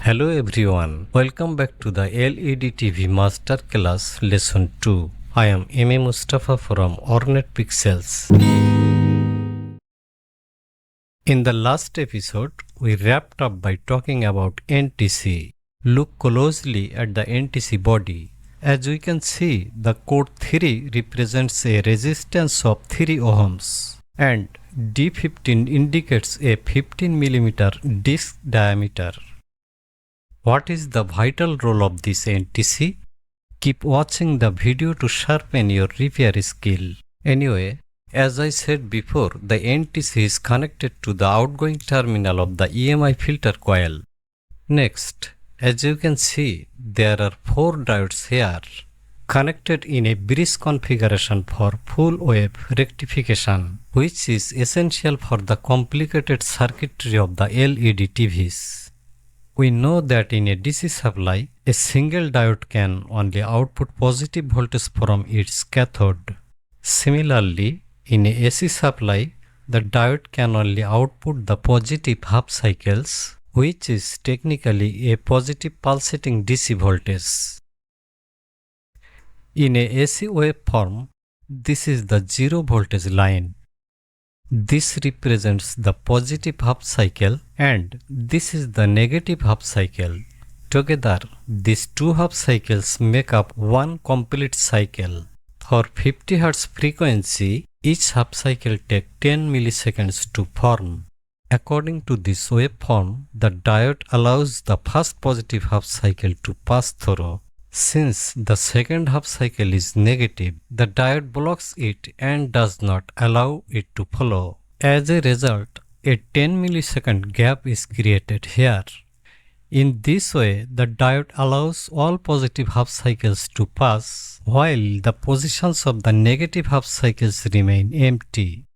Hello everyone, welcome back to the LED TV Masterclass Lesson 2. I am M.A. Mustafa from Ornate Pixels. In the last episode, we wrapped up by talking about NTC. Look closely at the NTC body. As we can see, the code 3 represents a resistance of 3 ohms and D15 indicates a 15 mm disc diameter. What is the vital role of this NTC? Keep watching the video to sharpen your repair skill. Anyway, as I said before, the NTC is connected to the outgoing terminal of the EMI filter coil. Next, as you can see, there are 4 diodes here, connected in a bridge configuration for full wave rectification, which is essential for the complicated circuitry of the LED TVs. We know that in a DC supply, a single diode can only output positive voltage from its cathode. Similarly, in a AC supply, the diode can only output the positive half cycles, which is technically a positive pulsating DC voltage. In a AC waveform, this is the zero voltage line. This represents the positive half cycle and this is the negative half cycle. Together, these two half cycles make up one complete cycle. For 50 Hz frequency, each half cycle takes 10 milliseconds to form. According to this waveform, the diode allows the first positive half cycle to pass through. Since the second half cycle is negative, the diode blocks it and does not allow it to follow. As a result, a 10 millisecond gap is created here. In this way, the diode allows all positive half cycles to pass, while the positions of the negative half cycles remain empty.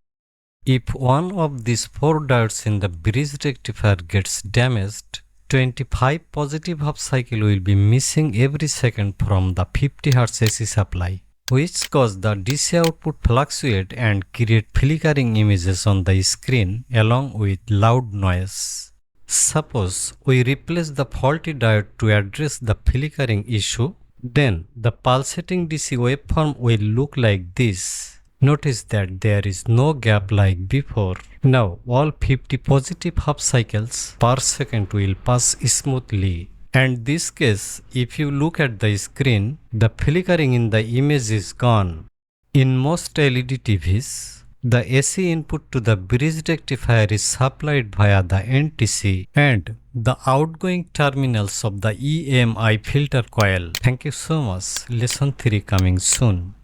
If one of these 4 diodes in the bridge rectifier gets damaged, 25 positive half cycle will be missing every second from the 50 Hz AC supply, which cause the DC output fluctuate and create flickering images on the screen along with loud noise. Suppose we replace the faulty diode to address the flickering issue, then the pulsating DC waveform will look like this. Notice that there is no gap like before. Now all 50 positive half cycles per second will pass smoothly. And this case, if you look at the screen, the flickering in the image is gone. In most LED TVs, the AC input to the bridge rectifier is supplied via the NTC and the outgoing terminals of the EMI filter coil. Thank you so much. Lesson 3 coming soon.